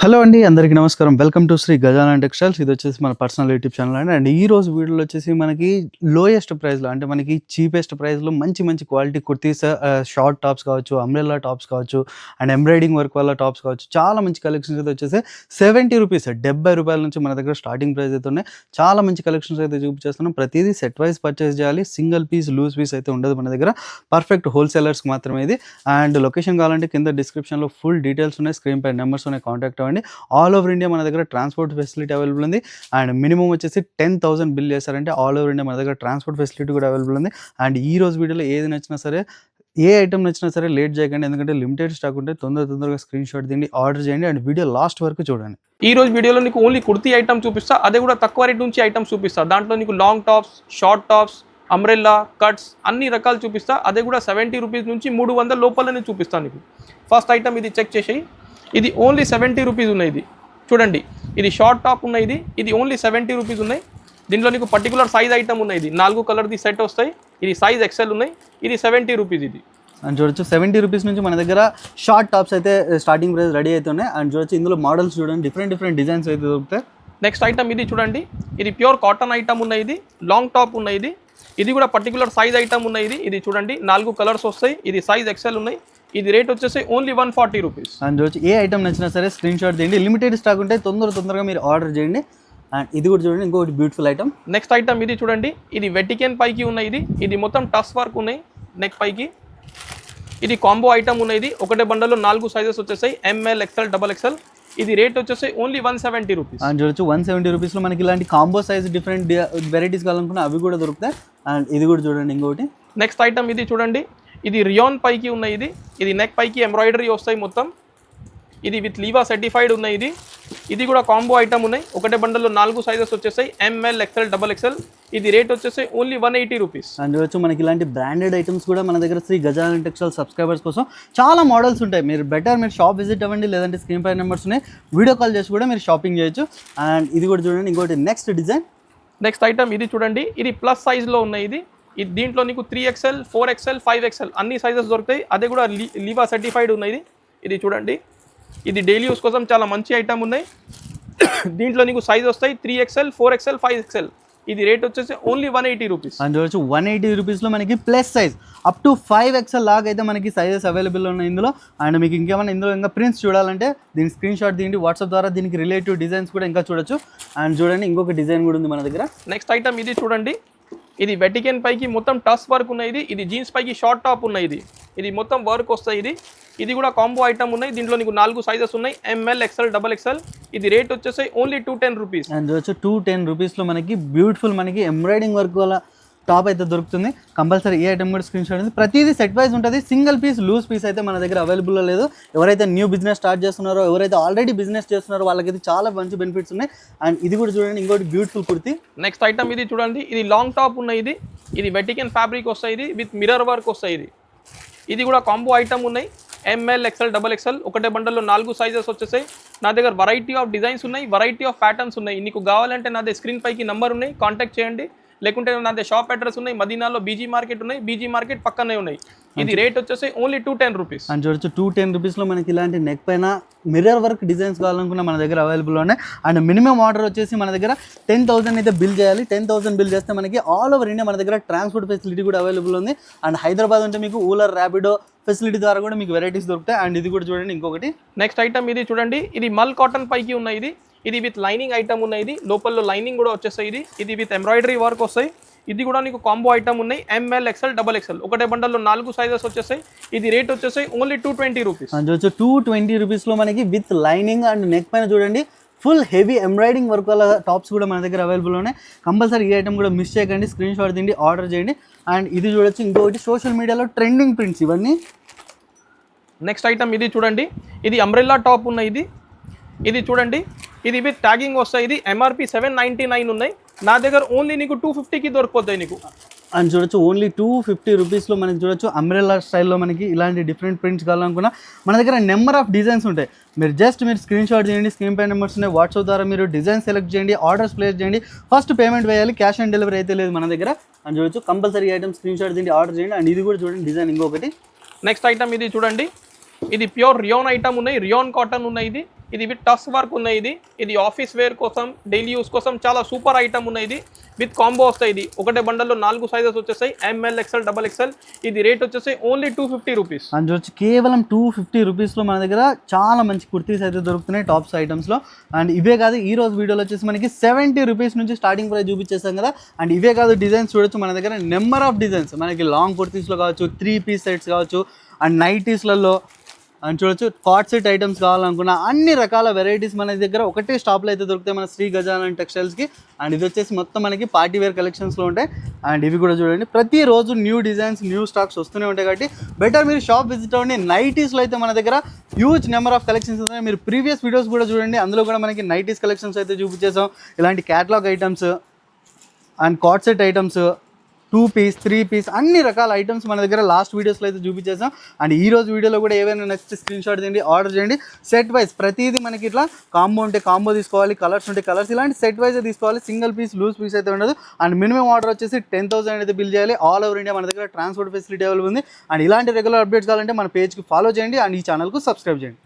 Hello అండి, అందరికీ నమస్కారం. Welcome to Shri Gajanan textiles. ఇది వచ్చేసి మన పర్సనల్ యూట్యూబ్ ఛానల్ అండి. అండ్ ఈ రోజు వీడియోలో వచ్చేసి మనకి లోయెస్ట్ ప్రైస్లో, అంటే మనకి చీపెస్ట్ ప్రైస్లో మంచి మంచి క్వాలిటీ కుర్తీస్, షార్ట్ టాప్స్ కావచ్చు, అంబ్రెల్లా టాప్స్ కావచ్చు, అండ్ ఎంబ్రాయిడింగ్ వర్క్ వల్ల టాప్స్ కావచ్చు, చాలా మంచి కలెక్షన్స్ అయితే వచ్చేసి 70 రూపీస్, 70 రూపాయల నుంచి మన దగ్గర స్టార్టింగ్ ప్రైస్ అయితే ఉన్నాయి. చాలా మంచి కలెక్షన్స్ అయితే చూపించేస్తున్నాం. ప్రతిదీ సెట్ వైజ్ పర్చేస్ చేయాలి. సింగిల్ పీస్, లూజ్ పీస్ అయితే ఉండదు మన దగ్గర. పర్ఫెక్ట్ హోల్సేలర్స్కి మాత్రమే ఇది. అండ్ లొకేషన్ కావాలంటే కింద డిస్క్రిప్షన్లో ఫుల్ డీటెయిల్స్ ఉన్నాయి, స్క్రీన్ పై నెంబర్స్ ఉన్నాయి, కాంటాక్ట్ అవ్వండి. ఆల్ ఓవర్ ఇండియా మన దగ్గర ట్రాన్స్పోర్ట్ ఫెసిలిటీ అవైలబుల్ ఉంది. అండ్ మినిమం వచ్చేసి 10,000 బిల్ చేశారంటే ఆల్ ఓవర్ ఇండియా మన దగ్గర ట్రాన్స్పోర్ట్ ఫెసిలిటీ కూడా అవైలబుల్ ఉంది. అండ్ ఈ రోజు వీడియోలో ఏది నచ్చినా సరే, ఏ ఐటమ్ నచ్చినా సరే లేట్ చేయకండి, ఎందుకంటే లిమిటెడ్ స్టాక్ ఉంటే తొందరగా స్క్రీన్ షాట్ తీయండి, ఆర్డర్ చేయండి. అండ్ వీడియో లాస్ట్ వరకు చూడండి. ఈ రోజు వీడియోలో నీకు ఓన్లీ కుర్తీ ఐటమ్ చూపిస్తా, అదే కూడా తక్కువ రేట్ నుంచి ఐటమ్స్ చూపిస్తా. దాంట్లో నీకు long tops, short tops, umbrella, cuts అన్ని రకాలు చూపిస్తా. అదే కూడా 70 రూపీస్ నుంచి 300 లోపలనే చూపిస్తాను నీకు. ఫస్ట్ ఐటమ్ ఇది చెక్ చేసేయి. ఇది ఓన్లీ 70 రూపీస్ ఉన్నాయి. ఇది చూడండి, ఇది షార్ట్ టాప్ ఉన్నాయి. ఇది ఓన్లీ 70 రూపీస్ ఉన్నాయి. దీంట్లో నీకు పర్టికులర్ సైజ్ ఐటమ్ ఉన్నాయి. ఇది 4 కలర్ది సెట్ వస్తాయి. ఇది సైజ్ ఎక్సెల్ ఉన్నాయి. ఇది 70 రూపీస్. ఇది అండ్ చూడొచ్చు 70 రూపీస్ నుంచి మన దగ్గర షార్ట్ టాప్స్ అయితే స్టార్టింగ్ ప్రైస్ రెడీ అయితే ఉన్నాయి. అండ్ చూడొచ్చు ఇందులో మోడల్స్ చూడండి, డిఫరెంట్ డిజైన్స్ అయితే దొరుకుతాయి. నెక్స్ట్ ఐటమ్ ఇది చూడండి, ఇది ప్యూర్ కాటన్ ఐటమ్ ఉన్నాయి. ఇది లాంగ్ టాప్ ఉన్నాయి. ఇది కూడా పర్టికులర్ సైజ్ ఐటమ్ ఉన్నాయి. ఇది చూడండి 4 కలర్స్ వస్తాయి. ఇది సైజ్ ఎక్సెల్ ఉన్నాయి. ఇది రేట్ వచ్చేసి ఓన్లీ 140 రూపీస్. అండ్ చూడొచ్చు ఏ ఐటమ్ నచ్చినా సరే స్క్రీన్ షాట్ తీయండి. లిమిటెడ్ స్టాక్ ఉంటే తొందరగా మీరు ఆర్డర్ చేయండి. అండ్ ఇది కూడా చూడండి, ఇంకొకటి బ్యూటిఫుల్ ఐటమ్. నెక్స్ట్ ఐటమ్ ఇది చూడండి, ఇది వెటికెన్ పైకి ఉన్నాయి. ఇది మొత్తం టస్ వర్క్ ఉన్నాయి నెక్ పైకి. ఇది కాంబో ఐటమ్ ఉన్నాయి. ఒకటే బండల్లో 4 సైజెస్ వచ్చేసాయి, ఎంఎల్, ఎక్సెల్, డబల్ ఎక్సెల్. ఇది రేట్ వచ్చేసి ఓన్లీ 170 రూపీస్. అండ్ చూడొచ్చు 170 రూపీస్లో మనకి ఇలాంటి కాంబో సైజ్ డిఫరెంట్ వెరైటీస్ కావాలనుకున్నా అవి కూడా దొరుకుతాయి. అండ్ ఇది కూడా చూడండి ఇంకొకటి. నెక్స్ట్ ఐటమ్ ఇది చూడండి, ఇది రియాన్ పైకి ఉన్నాయి. ఇది నెక్ పైకి ఎంబ్రాయిడరీ వస్తాయి మొత్తం. ఇది విత్ లీవా సర్టిఫైడ్ ఉన్నాయి. ఇది కూడా కాంబో ఐటమ్ ఉన్నాయి. ఒకటే బండల్లో 4 సైజెస్ వచ్చేసాయి, ఎంఎల్, ఎక్సెల్, డబల్ ఎక్సెల్. ఇది రేట్ వచ్చేసి ఓన్లీ 180 రూపీస్. అండ్ చూడొచ్చు మనకి ఇలాంటి బ్రాండెడ్ ఐటమ్స్ కూడా మన దగ్గర శ్రీ గజానన్ టెక్స్టైల్స్ సబ్స్క్రైబర్స్ కోసం చాలా మోడల్స్ ఉంటాయి. మీరు షాప్ విజిట్ అవ్వండి, లేదంటే స్క్రీన్ పై నెంబర్స్ ఉన్నాయి, వీడియో కాల్ చేసి కూడా మీరు షాపింగ్ చేయొచ్చు. అండ్ ఇది కూడా చూడండి ఇంకోటి నెక్స్ట్ డిజైన్. నెక్స్ట్ ఐటమ్ ఇది చూడండి, ఇది ప్లస్ సైజ్లో ఉన్నాయి. ఇది దీంట్లో నీకు 3XL, 4XL, 5XL అన్ని సైజెస్ దొరుకుతాయి. అదే కూడా లీవా సర్టిఫైడ్ ఉన్నాయి. ఇది చూడండి, ఇది డైలీ యూస్ కోసం చాలా మంచి ఐటమ్ ఉన్నాయి. దీంట్లో నీకు సైజ్ వస్తాయి 3XL, 4XL, 5XL. ఇది రేట్ వచ్చేసి ఓన్లీ 180 రూపీస్. అండ్ చూడొచ్చు 180 రూపీస్లో మనకి plus size up to 5XL లాగా అయితే మనకి సైజెస్ అవైలబుల్ ఉన్నాయి ఇందులో. అండ్ మీకు ఇంకేమైనా ఇందులో ఇంకా ప్రింట్స్ చూడాలంటే దీని స్క్రీన్ షాట్ తీయండి, వాట్సాప్ ద్వారా దీనికి రిలేటివ్ డిజైన్స్ కూడా ఇంకా చూడొచ్చు. అండ్ చూడండి ఇంకొక డిజైన్ కూడా ఉంది మన దగ్గర. నెక్స్ట్ ఐటమ్ ఇది చూడండి, ఇది వెటికెన్ పైకి మొత్తం టస్ వర్క్ ఉన్నాయి. ఇది జీన్స్ పైకి షార్ట్ టాప్ ఉన్నాయి. ఇది మొత్తం వర్క్ వస్తాయి. ఇది కూడా కాంబో ఐటమ్ ఉన్నాయి. దీంట్లో నీకు 4 సైజెస్ ఉన్నాయి, ఎంఎల్, ఎక్సెల్, డబల్ ఎక్సెల్. ఇది రేట్ వచ్చేసి ఓన్లీ 210 రూపీస్. అండ్ చూడొచ్చు 210 రూపీస్లో మనకి బ్యూటిఫుల్ మనకి ఎంబ్రాయిడింగ్ వర్క్ వల్ల టాప్ అయితే దొరుకుతుంది. కంపల్సరీ ఈ ఐటమ్ కూడా స్క్రీన్ షాట్ ఉంది. ప్రతిదీ సెట్ వైజ్ ఉంటుంది. సింగిల్ పీస్, లూజ్ పీస్ అయితే మన దగ్గర అవైలబుల్లో లేదు. ఎవరైతే న్యూ బిజినెస్ స్టార్ట్ చేస్తున్నారో, ఎవరైతే ఆల్రెడీ బిజినెస్ చేస్తున్నారో వాళ్ళకైతే చాలా మంచి బెనిఫిట్స్ ఉన్నాయి. అండ్ ఇది కూడా చూడండి ఇంకోటి బ్యూటిఫుల్ కుర్తీ. నెక్స్ట్ ఐటమ్ ఇది చూడండి, ఇది లాంగ్ టాప్ ఉన్నాయి. ఇది వెటికెన్ ఫ్యాబ్రిక్ వస్తాయి, విత్ మిర్రర్ వర్క్ వస్తాయి. ఇది కూడా కాంబో ఐటమ్ ఉన్నాయి, ఎంఎల్, ఎక్సెల్, డబల్ ఎక్సెల్. ఒకటే బండల్లో 4 సైజెస్ వచ్చేసాయి. నా దగ్గర వెరైటీ ఆఫ్ డిజైన్స్ ఉన్నాయి, వెరైటీ ఆఫ్ ప్యాటర్న్స్ ఉన్నాయి. నీకు కావాలంటే నాదే స్క్రీన్ పైకి నంబర్ ఉన్నాయి, కాంటాక్ట్ చేయండి. లేకుంటే నాదే షాప్ అడ్రస్ ఉన్నాయి, మదీనాలో బీజీ మార్కెట్ ఉన్నాయి, బీజీ మార్కెట్ పక్కనే ఉన్నాయి. ఇది రేట్ వచ్చేసి ఓన్లీ 210 రూపీస్. అని చూడొచ్చు 210 రూపీస్లో మనకి ఇలాంటి నెక్ పైన మిర్రర్ వర్క్ డిజైన్స్ కావాలనుకున్న మన దగ్గర అవైలబుల్ ఉన్నాయి. అండ్ మినిమం ఆర్డర్ వచ్చేసి మన దగ్గర 10,000 అయితే బిల్ చేయాలి. 10,000 బిల్ చేస్తే మనకి ఆల్ ఓవర్ ఇండియా మన దగ్గర ట్రాన్స్పోర్ట్ ఫెసిలిటీ కూడా అవైలబుల్ ఉంది. అండ్ హైదరాబాద్ అంటే మీకు ఊలర్, ర్యాపిడో ఫెసిలిటీ ద్వారా కూడా మీకు వెరైటీస్ దొరుకుతాయి. అండ్ ఇది కూడా చూడండి ఇంకొకటి. నెక్స్ట్ ఐటమ్ ఇది చూడండి, ఇది మల్ కాటన్ పైకి ఉన్నాయి. ఇది విత్ లైనింగ్ ఐటమ్ ఉన్నాయి. లోపల లైనింగ్ కూడా వచ్చేస్తాయి. ఇది విత్ ఎంబ్రాయిడరీ వర్క్ వస్తాయి. ఇది కూడా నీకు కాంబో ఐటమ్ ఉన్నాయి, ఎంఎల్, ఎక్సెల్, డబల్ ఎక్సెల్. ఒకటే బండల్లో 4 సైజెస్ వచ్చేసాయి. ఇది రేట్ వచ్చేసాయి ఓన్లీ 220 రూపీస్. అండ్ చూడొచ్చు 220 రూపీస్లో మనకి విత్ లైనింగ్ అండ్ నెక్ పైన చూడండి ఫుల్ హెవీ ఎంబ్రాయిడింగ్ వర్క్ వల్ల టాప్స్ కూడా మన దగ్గర అవైలబుల్ ఉన్నాయి. కంపల్సరీ ఈ ఐటమ్ కూడా మిస్ చేయకండి, స్క్రీన్ షాట్ తీయండి, ఆర్డర్ చేయండి. అండ్ ఇది చూడొచ్చు ఇంకొకటి సోషల్ మీడియాలో ట్రెండింగ్ ప్రింట్స్ ఇవన్నీ. నెక్స్ట్ ఐటమ్ ఇది చూడండి, ఇది అంబ్రెల్లా టాప్ ఉన్నాయి. ఇది చూడండి, ఇది విత్ ట్యాగింగ్ వస్తాయి. ఇది ఎంఆర్పి 799 ఉన్నాయి. నా దగ్గర ఓన్లీ నీకు 250కి దొరికిపోతాయి నీకు. అండ్ చూడొచ్చు ఓన్లీ 250 రూపీస్లో మనకి చూడొచ్చు అంబ్రెల్లా స్టైల్లో మనకి ఇలాంటి డిఫరెంట్ ప్రింట్స్ కావాలనుకున్నా మన దగ్గర నెంబర్ ఆఫ్ డిజైన్స్ ఉంటాయి. మీరు స్క్రీన్ షాట్ చేయండి, స్క్రీన్ పై నెంబర్స్ ఉన్నాయి, వాట్సాప్ ద్వారా మీరు డిజైన్ సెలెక్ట్ చేయండి, ఆర్డర్స్ ప్లేస్ చేయండి. ఫస్ట్ పేమెంట్ వేయాలి, క్యాష్ ఆన్ డెలివరీ అయితే లేదు మన దగ్గర. అండ్ చూడొచ్చు కంపల్సరీ ఐటమ్ స్క్రీన్ షాట్ చేయండి, ఆర్డర్ చేయండి. అండ్ ఇది కూడా చూడండి డిజైన్ ఇంకొకటి. నెక్స్ట్ ఐటమ్ ఇది చూడండి, ఇది ప్యూర్ రియాన్ ఐటమ్ ఉన్నాయి, రియాన్ కాటన్ ఉన్నాయి. ఇది విత్ టస్ వర్క్ ఉన్నాయి. ఇది ఆఫీస్ వేర్ కోసం, డైలీ యూస్ కోసం చాలా సూపర్ ఐటమ్ ఉన్నాయి. ఇది విత్ కాంబో వస్తాయి. ఇది ఒకటే బండల్లో 4 సైజెస్ వచ్చేసాయి, ఎంఎల్, ఎక్స్ఎల్, డబల్ ఎక్స్ఎల్. ఇది రేట్ వచ్చేసి ఓన్లీ 250 రూపీస్. అని చూడొచ్చు, కేవలం 250 రూపీస్లో మన దగ్గర చాలా మంచి కుర్తీస్ అయితే దొరుకుతున్నాయి టాప్స్ ఐటమ్స్లో. అండ్ ఇవే కాదు, ఈ రోజు వీడియోలో వచ్చేసి మనకి 70 రూపీస్ నుంచి స్టార్టింగ్ ప్రైస్ చూపించేసాం కదా. అండ్ ఇవే కాదు, డిజైన్స్ చూడొచ్చు మన దగ్గర నెంబర్ ఆఫ్ డిజైన్స్. మనకి లాంగ్ కుర్తీస్లో కావచ్చు, 3 పీస్ సెట్స్ కావచ్చు, అండ్ నైటీస్లలో అండ్ చూడొచ్చు, కార్డ్ సెట్ ఐటమ్స్ కావాలనుకున్న అన్ని రకాల వెరైటీస్ మన దగ్గర ఒకటే స్టాప్లో అయితే దొరుకుతాయి మన శ్రీ గజానన్ టెక్స్టైల్స్కి. అండ్ ఇది వచ్చేసి మొత్తం మనకి పార్టీ వేర్ కలెక్షన్స్లో ఉంటాయి. అండ్ ఇవి కూడా చూడండి, ప్రతిరోజు న్యూ డిజైన్స్, న్యూ స్టాక్స్ వస్తూనే ఉంటాయి. కాబట్టి బెటర్ మీరు షాప్ విజిట్ అవ్వండి. నైటీస్లో అయితే మన దగ్గర హ్యూజ్ నెంబర్ ఆఫ్ కలెక్షన్స్ ఉన్నాయి. మీరు ప్రీవియస్ వీడియోస్ కూడా చూడండి, అందులో కూడా మనకి నైటీస్ కలెక్షన్స్ అయితే చూపించేసాం. ఇలాంటి catalogue items and card set items, 2 piece, 3 piece, అన్ని రకాల ఐటమ్స్ మన దగ్గర లాస్ట్ వీడియోస్లో అయితే చూపించేసాం. అండ్ ఈ రోజు వీడియోలో కూడా ఏవైనా నచ్చితే స్క్రీన్ షాట్ తీయండి, ఆర్డర్ చేయండి. సెట్ వైజ్ ప్రతిదీ మనకి ఇట్లా కాంబో ఉంటే కాంబో తీసుకోవాలి, కలర్స్ ఉంటే కలర్స్, ఇలాంటి సెట్ వైజ్ తీసుకోవాలి. సింగిల్ పీస్, లూజ్ పీస్ అయితే ఉండదు. అండ్ మినిమం ఆర్డర్ వచ్చేసి 10,000 అయితే బిల్ చేయాలి. ఆల్ ఓవర్ ఇండియా మన దగ్గర ట్రాన్స్పోర్ట్ ఫెసిలిటీ అవైలబుల్ ఉంది. అండ్ ఇలాంటి రెగ్యులర్ అప్డేట్స్ కావాలంటే మన పేజ్కి ఫాలో చేయండి అండ్ ఈ ఛానల్కు సబ్స్క్రైబ్ చేయండి.